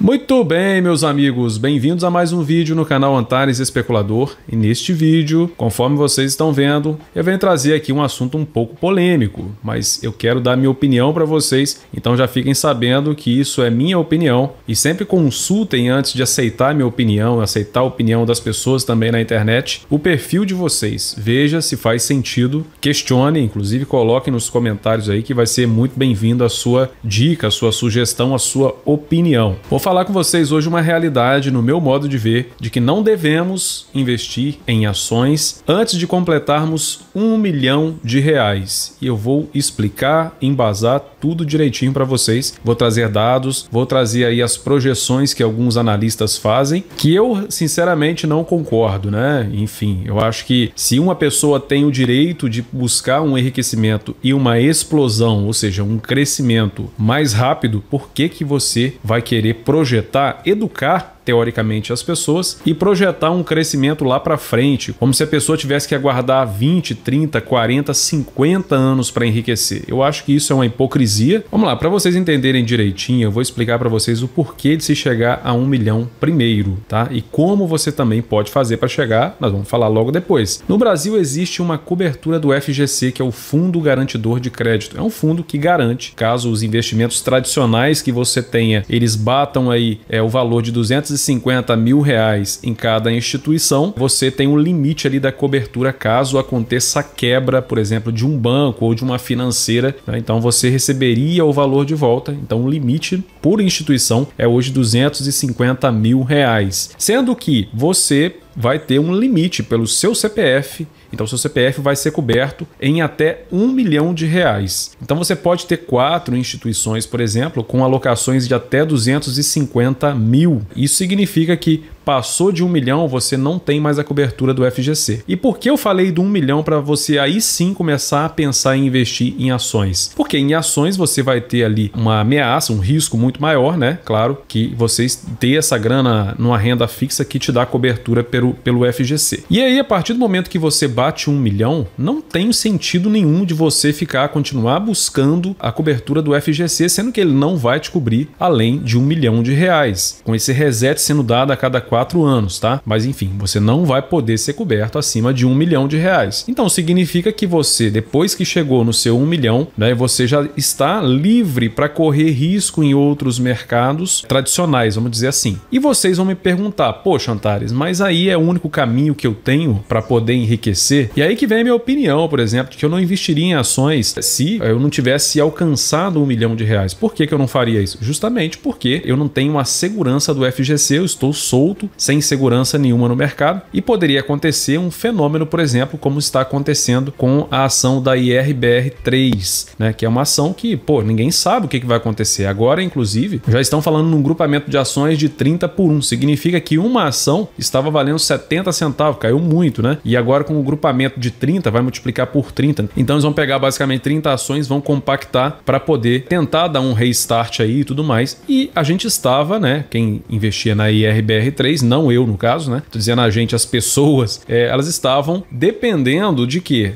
Muito bem, meus amigos, bem-vindos a mais um vídeo no canal Antares Especulador. E neste vídeo, conforme vocês estão vendo, eu venho trazer aqui um assunto um pouco polêmico, mas eu quero dar minha opinião para vocês, então já fiquem sabendo que isso é minha opinião e sempre consultem antes de aceitar minha opinião, aceitar a opinião das pessoas também na internet, o perfil de vocês. Veja se faz sentido, questione, inclusive coloquem nos comentários aí que vai ser muito bem-vindo a sua dica, a sua sugestão, a sua opinião. Vou falar com vocês hoje uma realidade, no meu modo de ver, de que não devemos investir em ações antes de completarmos R$1 milhão. E eu vou explicar, embasar tudo direitinho para vocês. Vou trazer dados, vou trazer aí as projeções que alguns analistas fazem, que eu sinceramente não concordo, né? Enfim, eu acho que se uma pessoa tem o direito de buscar um enriquecimento e uma explosão, ou seja, um crescimento mais rápido, por que que você vai querer projetar, educar teoricamente as pessoas e projetar um crescimento lá para frente, como se a pessoa tivesse que aguardar 20, 30, 40, 50 anos para enriquecer? Eu acho que isso é uma hipocrisia. Vamos lá, para vocês entenderem direitinho, eu vou explicar para vocês o porquê de se chegar a 1 milhão primeiro, tá? E como você também pode fazer para chegar, nós vamos falar logo depois. No Brasil existe uma cobertura do FGC, que é o Fundo Garantidor de Crédito. É um fundo que garante, caso os investimentos tradicionais que você tenha, eles batam aí o valor de R$250 mil em cada instituição, você tem um limite ali da cobertura caso aconteça a quebra, por exemplo, de um banco ou de uma financeira, né? Então você receberia o valor de volta. Então o limite por instituição é hoje R$250 mil, sendo que você vai ter um limite pelo seu CPF. Então seu CPF vai ser coberto em até R$1 milhão. Então você pode ter 4 instituições, por exemplo, com alocações de até 250 mil. Isso significa que passou de 1 milhão, você não tem mais a cobertura do FGC. E por que eu falei do 1 milhão para você aí sim começar a pensar em investir em ações? Porque em ações você vai ter ali uma ameaça, um risco muito maior, né? Claro que vocês ter essa grana numa renda fixa que te dá cobertura pelo FGC. E aí, a partir do momento que você bate 1 milhão, não tem sentido nenhum de você continuar buscando a cobertura do FGC, sendo que ele não vai te cobrir além de R$1 milhão, com esse reset sendo dado a cada 4 anos, tá? Mas enfim, você não vai poder ser coberto acima de R$1 milhão. Então significa que você, depois que chegou no seu 1 milhão, né, você já está livre para correr risco em outros mercados tradicionais, vamos dizer assim. E vocês vão me perguntar, poxa, Antares, mas aí é o único caminho que eu tenho para poder enriquecer? E aí que vem a minha opinião, por exemplo, de que eu não investiria em ações se eu não tivesse alcançado R$1 milhão. Por que que eu não faria isso? Justamente porque eu não tenho a segurança do FGC, eu estou solto, sem segurança nenhuma no mercado, e poderia acontecer um fenômeno, por exemplo, como está acontecendo com a ação da IRBR3, né, que é uma ação que, ninguém sabe o que vai acontecer. Agora, inclusive, já estão falando num grupamento de ações de 30 por 1. Significa que uma ação estava valendo 70 centavos, caiu muito, né? E agora com o grupamento de 30, vai multiplicar por 30. Então eles vão pegar basicamente 30 ações, vão compactar para poder tentar dar um restart aí e tudo mais. E a gente estava, né, quem investia na IRBR3, não eu no caso, né? Tô dizendo a gente, as pessoas, elas estavam dependendo de quê?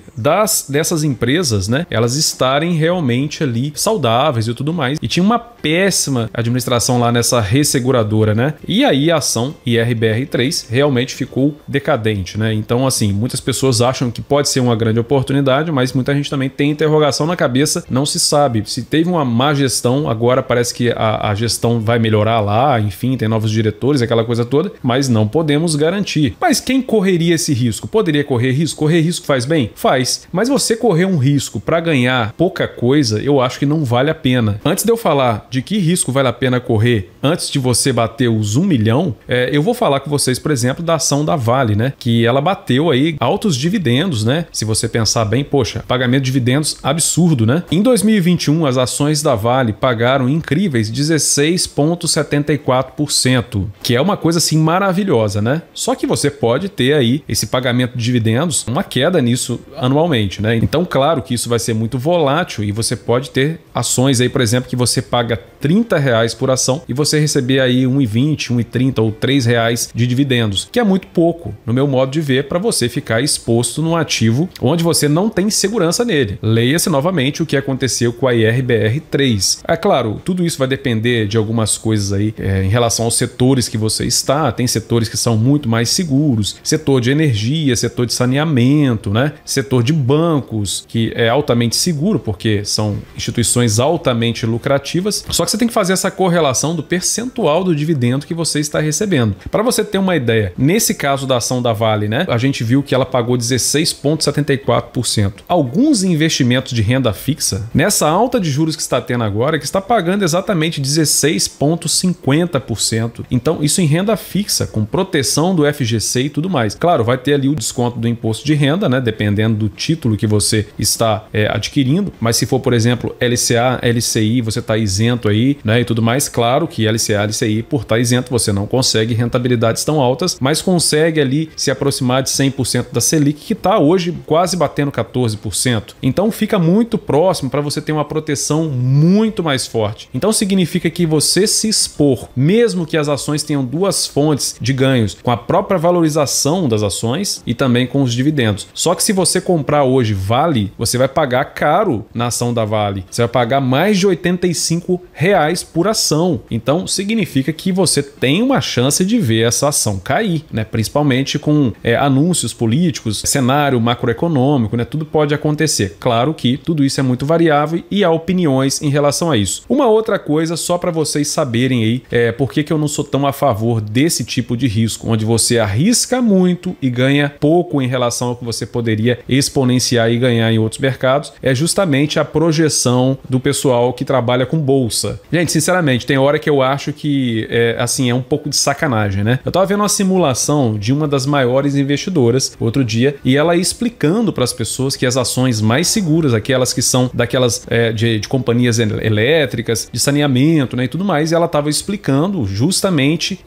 Dessas empresas, né? Elas estarem realmente ali saudáveis e tudo mais. E tinha uma péssima administração lá nessa resseguradora, né? E aí a ação IRBR3 realmente ficou decadente, né? Então, assim, muitas pessoas acham que pode ser uma grande oportunidade, mas muita gente também tem interrogação na cabeça, não se sabe. Se teve uma má gestão, agora parece que a gestão vai melhorar lá, enfim, tem novos diretores, aquela coisa toda, mas não podemos garantir. Mas quem correria esse risco? Poderia correr risco? Correr risco faz bem? Faz. Mas você correr um risco para ganhar pouca coisa, eu acho que não vale a pena. Antes de eu falar de que risco vale a pena correr antes de você bater os 1 milhão, eu vou falar com vocês, por exemplo, da ação da Vale, né? Que ela bateu aí altos dividendos, né? Se você pensar bem, poxa, pagamento de dividendos absurdo, né? Em 2021, as ações da Vale pagaram incríveis 16,74%, que é uma coisa assim maravilhosa, né? Só que você pode ter aí esse pagamento de dividendos, uma queda nisso anualmente, né? Então, claro que isso vai ser muito volátil e você pode ter ações aí, por exemplo, que você paga R$30 por ação e você receber aí R$1,20, R$1,30 ou R$3 de dividendos, que é muito pouco, no meu modo de ver, para você ficar exposto num ativo onde você não tem segurança nele. Leia-se novamente o que aconteceu com a IRBR3. É claro, tudo isso vai depender de algumas coisas aí em relação aos setores que você está. Tem setores que são muito mais seguros, setor de energia, setor de saneamento, né? Setor de bancos, que é altamente seguro porque são instituições altamente lucrativas. Só que você tem que fazer essa correlação do percentual do dividendo que você está recebendo. Para você ter uma ideia, nesse caso da ação da Vale, né, a gente viu que ela pagou 16,74%. Alguns investimentos de renda fixa, nessa alta de juros que está tendo agora, que está pagando exatamente 16,50%. Então, isso em renda fixa, com proteção do FGC e tudo mais. Claro, vai ter ali o desconto do imposto de renda, né, dependendo do título que você está adquirindo. Mas se for, por exemplo, LCA, LCI, você está isento aí, né, e tudo mais. Claro que LCA, LCI, por estar isento, você não consegue rentabilidades tão altas, mas consegue ali se aproximar de 100% da Selic, que está hoje quase batendo 14%. Então fica muito próximo para você ter uma proteção muito mais forte. Então significa que você se expor, mesmo que as ações tenham duas fontes de ganhos, com a própria valorização das ações e também com os dividendos. Só que se você comprar hoje Vale, você vai pagar caro na ação da Vale. Você vai pagar mais de R$85 por ação. Então significa que você tem uma chance de ver essa ação cair, né? Principalmente com anúncios políticos, cenário macroeconômico, né? Tudo pode acontecer. Claro que tudo isso é muito variável e há opiniões em relação a isso. Uma outra coisa, só para vocês saberem aí, por que eu não sou tão a favor desse tipo de risco, onde você arrisca muito e ganha pouco em relação ao que você poderia exponenciar e ganhar em outros mercados, é justamente a projeção do pessoal que trabalha com bolsa. Gente, sinceramente, tem hora que eu acho que assim, é um pouco de sacanagem, né? Eu tava vendo uma simulação de uma das maiores investidoras outro dia e ela explicando para as pessoas que as ações mais seguras, aquelas que são daquelas de companhias elétricas, de saneamento, né, e tudo mais, e ela estava explicando justamente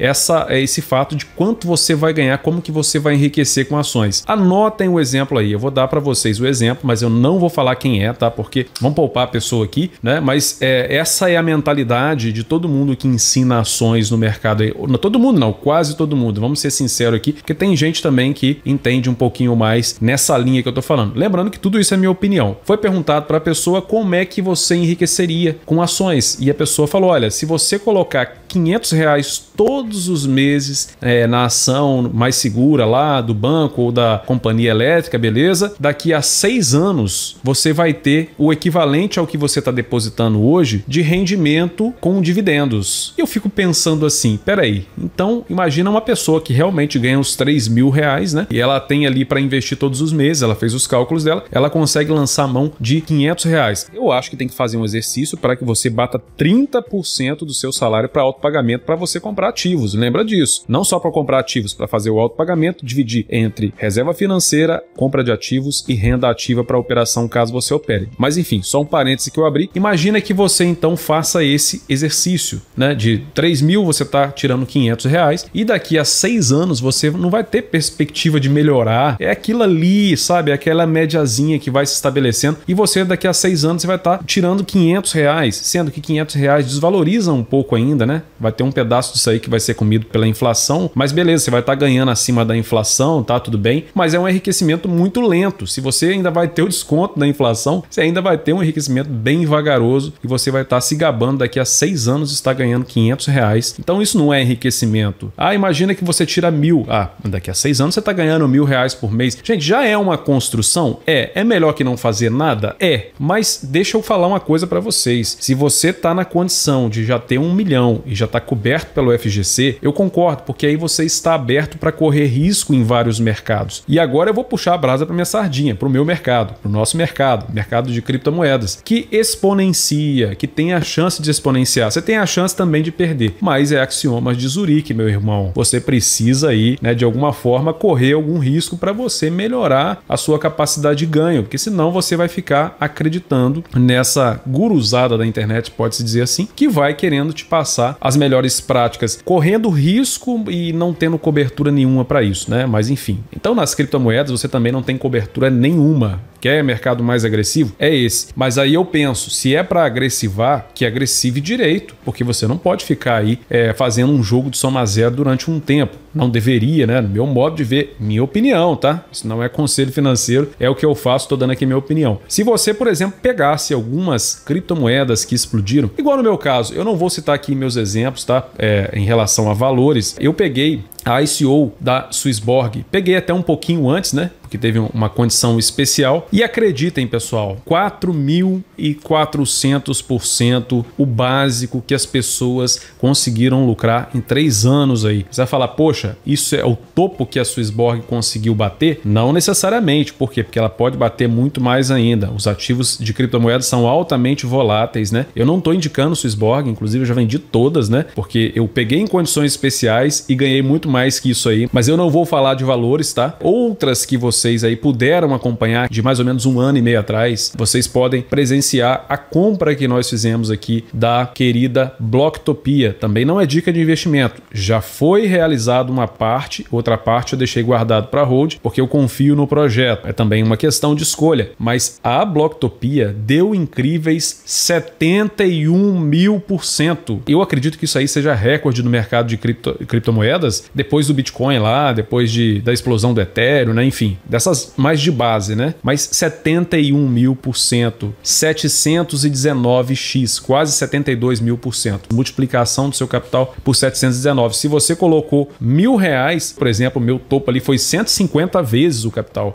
esse fato de quanto você vai ganhar, como que você vai enriquecer com ações. Anotem o exemplo aí, eu vou dar para vocês o exemplo, mas eu não vou falar quem é, tá? Porque vamos poupar a pessoa aqui, né? Mas essa é a mentalidade de todo mundo que ensina ações no mercado aí. Não todo mundo não, quase todo mundo. Vamos ser sinceros aqui, porque tem gente também que entende um pouquinho mais nessa linha que eu tô falando. Lembrando que tudo isso é minha opinião. Foi perguntado para a pessoa como é que você enriqueceria com ações. E a pessoa falou, olha, se você colocar R$500 todos os meses na ação mais segura lá do banco ou da companhia elétrica, beleza? Daqui a 6 anos você vai ter o equivalente ao que você está depositando hoje de rendimento com dividendos. Eu fico pensando assim, peraí, então imagina uma pessoa que realmente ganha uns R$3.000, né? E ela tem ali para investir todos os meses, ela fez os cálculos dela, ela consegue lançar a mão de R$500. Eu acho que tem que fazer um exercício para que você bata 30% do seu salário para autopagamento para você comprar ativos. Lembra disso. Não só para comprar ativos, para fazer o autopagamento, dividir entre reserva financeira, compra de ativos e renda ativa para operação caso você opere. Mas enfim, só um parêntese que eu abri. Imagina que você então faça esse exercício, né? De 3.000 você está tirando R$500 e daqui a 6 anos você não vai ter perspectiva de melhorar. É aquilo ali, sabe? Aquela médiazinha que vai se estabelecendo e você daqui a 6 anos você vai estar tirando R$500, sendo que R$500 desvaloriza um pouco ainda, né? Vai ter um pedaço disso aí que vai ser comido pela inflação, mas beleza, você vai estar ganhando acima da inflação, tá tudo bem, mas é um enriquecimento muito lento. Se você ainda vai ter o desconto da inflação, você ainda vai ter um enriquecimento bem vagaroso e você vai estar se gabando daqui a 6 anos está ganhando R$500. Então isso não é enriquecimento. Ah, imagina que você tira 1.000. Ah, daqui a 6 anos você está ganhando R$1.000 por mês. Gente, já é uma construção? É melhor que não fazer nada? Mas deixa eu falar uma coisa para vocês. Se você está na condição de já ter 1 milhão e já está coberto pelo FGC, eu concordo, porque aí você está aberto para correr risco em vários mercados. E agora eu vou puxar a brasa para minha sardinha, para o meu mercado, para o nosso mercado, mercado de criptomoedas, que exponencia, que tem a chance de exponenciar. Você tem a chance também de perder, mas é axiomas de Zurique, meu irmão. Você precisa aí, né, de alguma forma correr algum risco para você melhorar a sua capacidade de ganho, porque senão você vai ficar acreditando nessa guruzada da internet, pode-se dizer assim, que vai querendo te passar as melhores práticas, correndo risco e não tendo cobertura nenhuma para isso, né? Mas enfim. Então nas criptomoedas você também não tem cobertura nenhuma. Quer mercado mais agressivo? É esse. Mas aí eu penso, se é para agressivar, que agressive direito, porque você não pode ficar aí fazendo um jogo de soma zero durante um tempo. Não deveria, né? No meu modo de ver, minha opinião, tá? Isso não é conselho financeiro, é o que eu faço, tô dando aqui minha opinião. Se você, por exemplo, pegasse algumas criptomoedas que explodiram, igual no meu caso, eu não vou citar aqui meus exemplos, tá? Em relação a valores, eu peguei a ICO da Swissborg. Peguei até um pouquinho antes, né? Porque teve uma condição especial. E acreditem, pessoal, 4.400% o básico que as pessoas conseguiram lucrar em 3 anos aí. Você vai falar, poxa, isso é o topo que a Swissborg conseguiu bater? Não necessariamente. Por quê? Porque ela pode bater muito mais ainda. Os ativos de criptomoedas são altamente voláteis, né? Eu não estou indicando Swissborg, inclusive eu já vendi todas, né? Porque eu peguei em condições especiais e ganhei muito mais que isso aí. Mas eu não vou falar de valores, tá? Outras que vocês aí puderam acompanhar de mais ou menos 1 ano e meio atrás, vocês podem presenciar a compra que nós fizemos aqui da querida Blocktopia. Também não é dica de investimento. Já foi realizado uma parte, outra parte eu deixei guardado para hold, porque eu confio no projeto. É também uma questão de escolha. Mas a Blocktopia deu incríveis 71.000%. Eu acredito que isso aí seja recorde no mercado de criptomoedas, depois do Bitcoin lá, depois da explosão do Ethereum, né? Enfim, dessas mais de base, né? Mas 71.000%, 719x, quase 72.000%. Multiplicação do seu capital por 719. Se você colocou R$1.000, por exemplo, o meu topo ali foi 150 vezes o capital.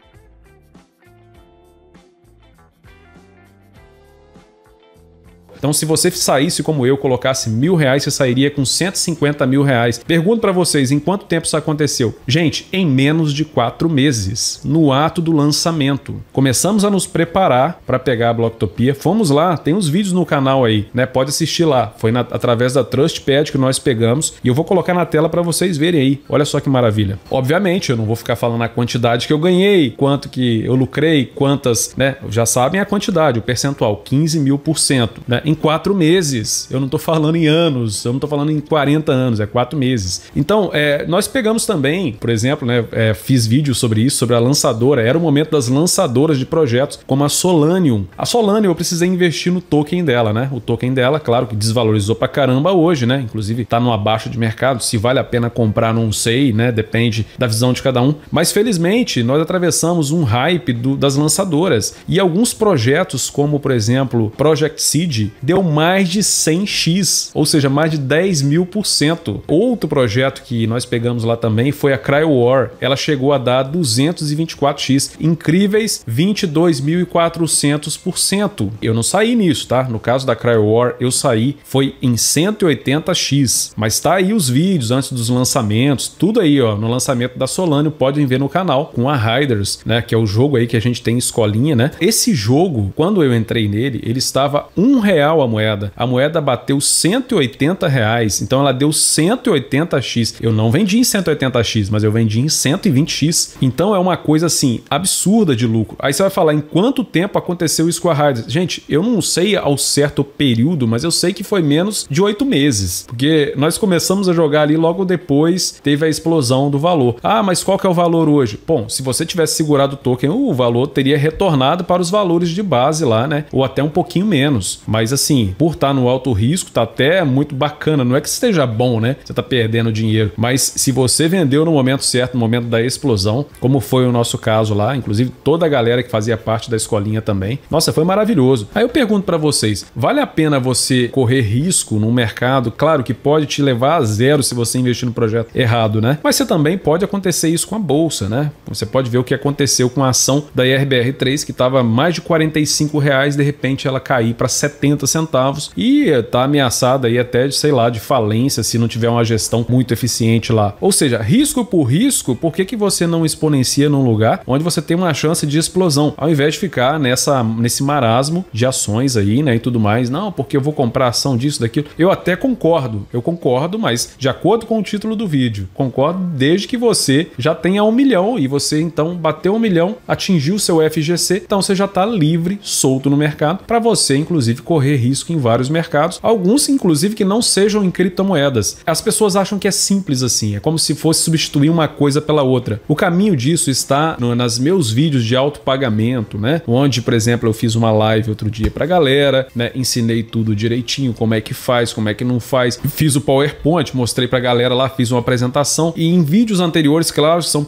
Então, se você saísse como eu, colocasse R$1.000, você sairia com R$150.000. Pergunto para vocês, em quanto tempo isso aconteceu? Gente, em menos de 4 meses, no ato do lançamento. Começamos a nos preparar para pegar a Blocktopia. Fomos lá, tem uns vídeos no canal aí, né? Pode assistir lá. Foi através da TrustPad que nós pegamos e eu vou colocar na tela para vocês verem aí. Olha só que maravilha. Obviamente, eu não vou ficar falando a quantidade que eu ganhei, quanto que eu lucrei, quantas, né? Já sabem a quantidade, o percentual, 15.000%, né? Em 4 meses. Eu não estou falando em anos, eu não estou falando em 40 anos, é 4 meses. Então, nós pegamos também, por exemplo, né, fiz vídeo sobre isso, sobre a lançadora. Era o momento das lançadoras de projetos, como a Solanium. A Solanium eu precisei investir no token dela, né? O token dela, claro que desvalorizou pra caramba hoje, né? Inclusive tá no abaixo de mercado. Se vale a pena comprar, não sei, né? Depende da visão de cada um. Mas felizmente nós atravessamos um hype das lançadoras. E alguns projetos, como por exemplo Project Seed, deu mais de 100x, ou seja, mais de 10.000%. Outro projeto que nós pegamos lá também foi a CryoWar. Ela chegou a dar 224x, incríveis 22.400%. Eu não saí nisso, tá? No caso da CryoWar, eu saí, foi em 180x. Mas tá aí os vídeos antes dos lançamentos, tudo aí, ó, no lançamento da Solanium, podem ver no canal, com a Riders, né? Que é o jogo aí que a gente tem escolinha, né? Esse jogo, quando eu entrei nele, ele estava R$1 a moeda. A moeda bateu R$180, então ela deu 180x. Eu não vendi em 180x, mas eu vendi em 120x. Então é uma coisa assim, absurda de lucro. Aí você vai falar, em quanto tempo aconteceu isso com a Riders? Gente, eu não sei ao certo período, mas eu sei que foi menos de 8 meses. Porque nós começamos a jogar ali, logo depois teve a explosão do valor. Ah, mas qual que é o valor hoje? Bom, se você tivesse segurado o token, o valor teria retornado para os valores de base lá, né? Ou até um pouquinho menos. Mas assim, por estar no alto risco, tá até muito bacana. Não é que esteja bom, né? Você tá perdendo dinheiro. Mas se você vendeu no momento certo, no momento da explosão, como foi o nosso caso lá, inclusive toda a galera que fazia parte da escolinha também, nossa, foi maravilhoso. Aí eu pergunto para vocês, vale a pena você correr risco num mercado? Claro que pode te levar a zero se você investir no projeto errado, né? Mas você também pode acontecer isso com a bolsa, né? Você pode ver o que aconteceu com a ação da IRBR3, que estava mais de R$45, de repente ela cair para 70 centavos e tá ameaçada aí até de, sei lá, de falência se não tiver uma gestão muito eficiente lá. Ou seja, risco por risco, por que você não exponencia num lugar onde você tem uma chance de explosão, ao invés de ficar nesse marasmo de ações aí, né, e tudo mais? Não, porque eu vou comprar ação disso, daquilo. Eu até concordo, mas de acordo com o título do vídeo, concordo desde que você já tenha 1 milhão e você então bateu 1 milhão, atingiu o seu FGC, então você já tá livre, solto no mercado para você inclusive correr correr risco em vários mercados, alguns inclusive que não sejam em criptomoedas. As pessoas acham que é simples assim, é como se fosse substituir uma coisa pela outra. O caminho disso está nos meus vídeos de autopagamento, né? Onde, por exemplo, eu fiz uma live outro dia pra galera, né? Ensinei tudo direitinho, como é que faz, como é que não faz. Fiz o PowerPoint, mostrei pra galera lá, fiz uma apresentação. E em vídeos anteriores, claro, são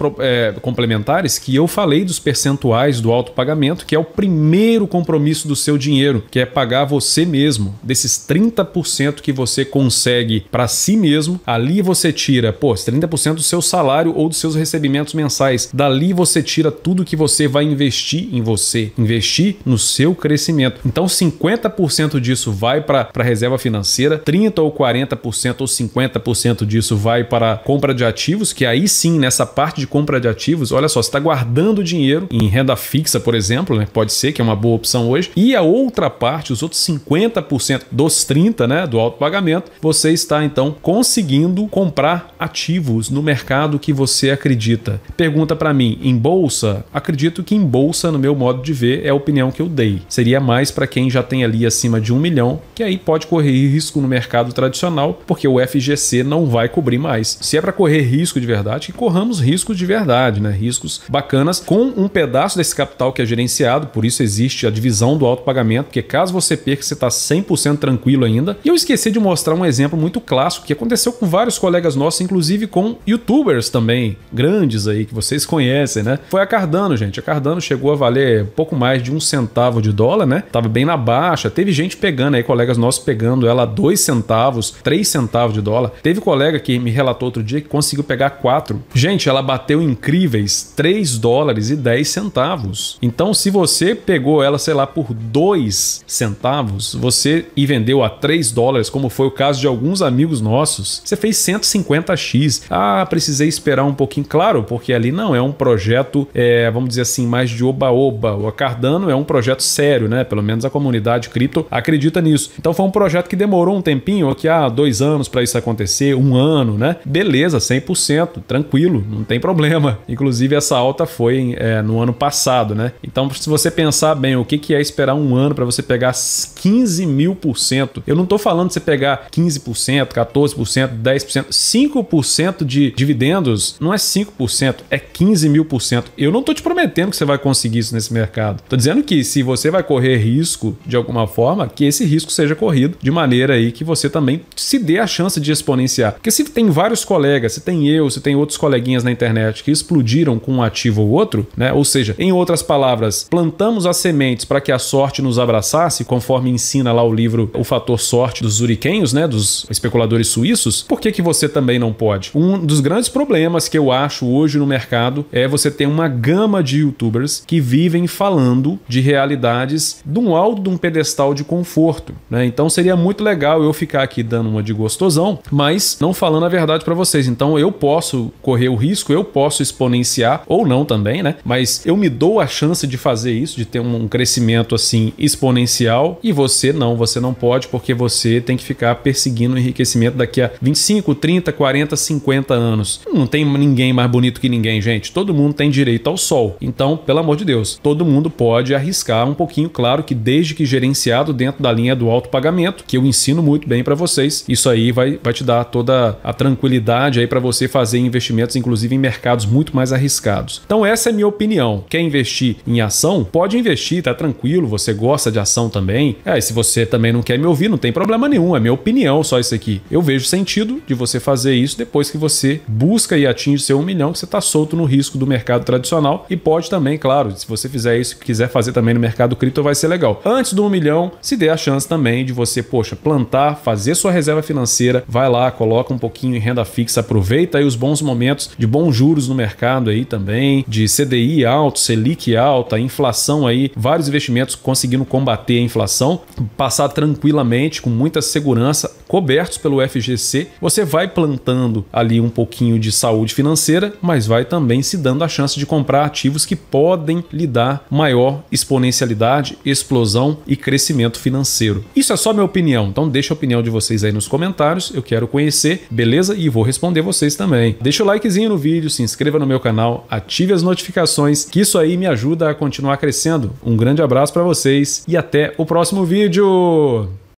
complementares, que eu falei dos percentuais do autopagamento, que é o primeiro compromisso do seu dinheiro, que é pagar você mesmo. Desses 30% que você consegue para si mesmo, ali você tira, 30% do seu salário ou dos seus recebimentos mensais. Dali você tira tudo que você vai investir em você, investir no seu crescimento. Então 50% disso vai para a reserva financeira, 30% ou 40% ou 50% disso vai para compra de ativos, que aí sim, nessa parte de compra de ativos, olha só, você está guardando dinheiro em renda fixa, por exemplo, né? Pode ser que é uma boa opção hoje. E a outra parte, os outros 50% dos 30%, né, do autopagamento, você está então conseguindo comprar ativos no mercado que você acredita. Pergunta para mim, em bolsa? Acredito que em bolsa, no meu modo de ver, é a opinião que eu dei. Seria mais para quem já tem ali acima de 1 milhão, que aí pode correr risco no mercado tradicional, porque o FGC não vai cobrir mais. Se é para correr risco de verdade, que corramos riscos de verdade, né? Riscos bacanas, com um pedaço desse capital que é gerenciado, por isso existe a divisão do autopagamento, porque caso você perca, você está 100% tranquilo ainda. E eu esqueci de mostrar um exemplo muito clássico que aconteceu com vários colegas nossos, inclusive com youtubers também, grandes aí, que vocês conhecem, né? Foi a Cardano, gente. A Cardano chegou a valer pouco mais de 1 centavo de dólar, né? Tava bem na baixa. Teve gente pegando aí, colegas nossos pegando ela a 2 centavos, 3 centavos de dólar. Teve colega que me relatou outro dia que conseguiu pegar 4. Gente, ela bateu incríveis 3 dólares e 10 centavos. Então, se você pegou ela, sei lá, por 2 centavos, você e vendeu a 3 dólares, como foi o caso de alguns amigos nossos, você fez 150x. Ah, precisei esperar um pouquinho. Claro, porque ali não é um projeto, vamos dizer assim, mais de oba-oba. O Cardano é um projeto sério, né? Pelo menos a comunidade cripto acredita nisso. Então foi um projeto que demorou um tempinho, aqui 2 anos para isso acontecer, 1 ano, né? Beleza, 100%, tranquilo, não tem problema. Inclusive essa alta foi no ano passado, né? Então se você pensar bem, o que é esperar 1 ano para você pegar 15.000%, eu não estou falando de você pegar 15%, 14%, 10%, 5% de dividendos, não é 5%, é 15.000%. Eu não estou te prometendo que você vai conseguir isso nesse mercado. Estou dizendo que se você vai correr risco de alguma forma, que esse risco seja corrido de maneira aí que você também se dê a chance de exponenciar. Porque se tem vários colegas, se tem eu, se tem outros coleguinhas na internet que explodiram com um ativo ou outro, né? Ou seja, em outras palavras, plantamos as sementes para que a sorte nos abraçasse, conforme ensina lá o livro O Fator Sorte dos Zuriquenhos, né? Dos especuladores suíços. Por que você também não pode? Um dos grandes problemas que eu acho hoje no mercado é você ter uma gama de youtubers que vivem falando de realidades de um alto de um pedestal de conforto, né? Então seria muito legal eu ficar aqui dando uma de gostosão, mas não falando a verdade para vocês. Então eu posso correr o risco, eu posso exponenciar, ou não também, né? Mas eu me dou a chance de fazer isso, de ter um crescimento assim exponencial, e você não pode, porque você tem que ficar perseguindo o enriquecimento daqui a 25, 30, 40, 50 anos. Não tem ninguém mais bonito que ninguém, gente. Todo mundo tem direito ao sol. Então, pelo amor de Deus, todo mundo pode arriscar um pouquinho, claro que desde que gerenciado dentro da linha do autopagamento, que eu ensino muito bem para vocês. Isso aí vai te dar toda a tranquilidade aí para você fazer investimentos, inclusive em mercados muito mais arriscados. Então essa é a minha opinião. Quer investir em ação? Pode investir, tá tranquilo. Você gosta de ação também? E se você também não quer me ouvir, não tem problema nenhum. É minha opinião só isso aqui. Eu vejo sentido de você fazer isso depois que você busca e atinge seu 1 milhão, que você tá solto no risco do mercado tradicional. E pode também, claro, se você fizer isso, quiser fazer também no mercado cripto, vai ser legal. Antes do 1 milhão, se dê a chance também de você, plantar, fazer sua reserva financeira, vai lá, coloca um pouquinho em renda fixa, aproveita aí os bons momentos de bons juros no mercado aí também, de CDI alto, Selic alta, inflação aí, vários investimentos conseguindo combater a inflação, passar tranquilamente, com muita segurança, cobertos pelo FGC. Você vai plantando ali um pouquinho de saúde financeira, mas vai também se dando a chance de comprar ativos que podem lhe dar maior exponencialidade, explosão e crescimento financeiro. Isso é só minha opinião, então deixa a opinião de vocês aí nos comentários, eu quero conhecer, beleza? E vou responder vocês também. Deixa o likezinho no vídeo, se inscreva no meu canal, ative as notificações, que isso aí me ajuda a continuar crescendo. Um grande abraço para vocês e até o próximo vídeo. vídeo!